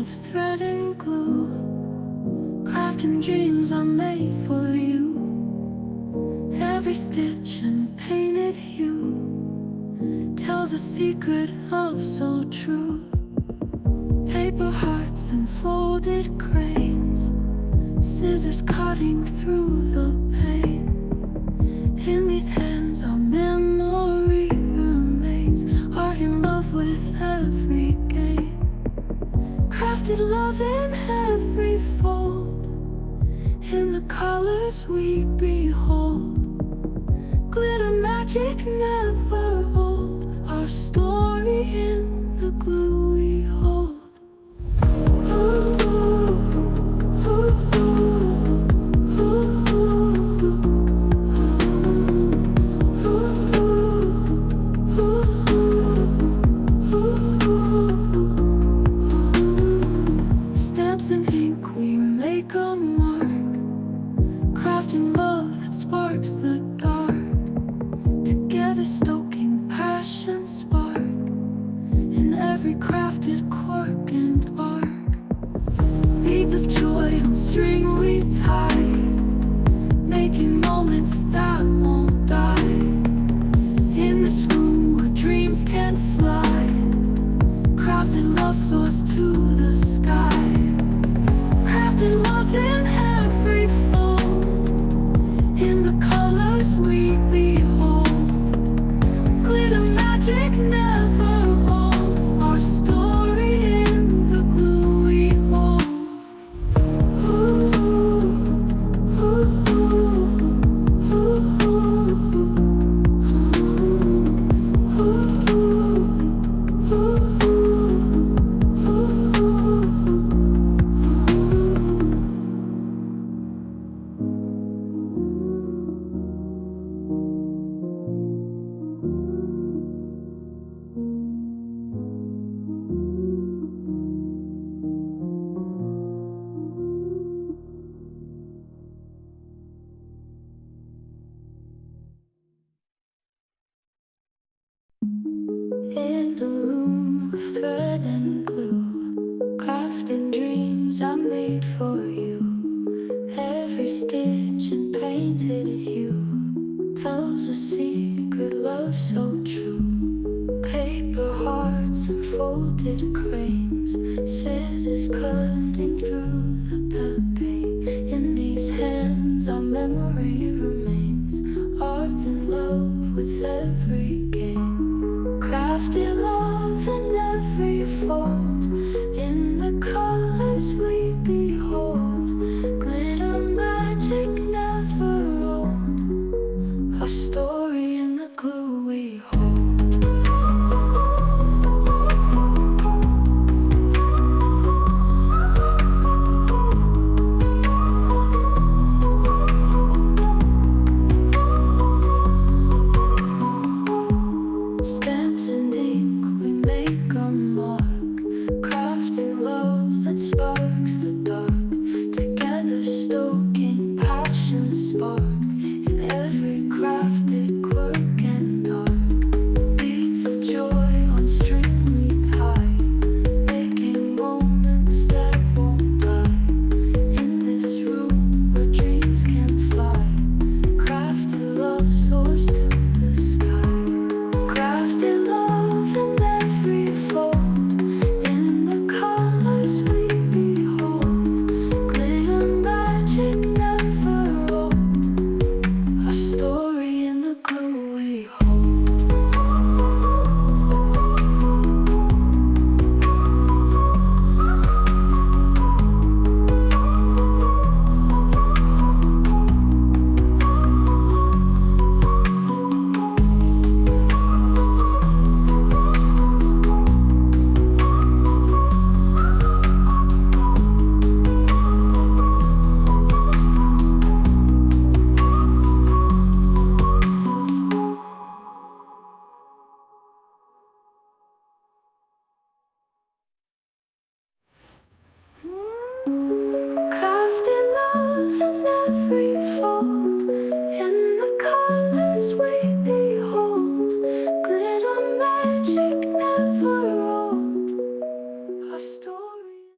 of thread and glue, crafting dreams are made for you. Every stitch and painted hue tells a secret love so true. Paper hearts and folded cranes, scissors cutting through the pain. In these hands our memory remains, art in love with every gain. Crafted love in every fold, in the colors we behold. Glitter magic never old, our story in the glue we hold. Stamps and ink, we make a mark, crafting love that sparks the dark. Together stoking passion spark in every crafted cork and bark. Beads of joy on string we tie, making moments that won't die. In this room where dreams can fly, crafted love soars to the sky. Crafted love in every fold, in the colors we behold. Glitter magic never old, our story in the glue we hold. In the room of thread and glue, crafting dreams are made for you. Every stitch and painted hue tells a secret love so true. Paper hearts and folded cranes, scissors cutting through the paper.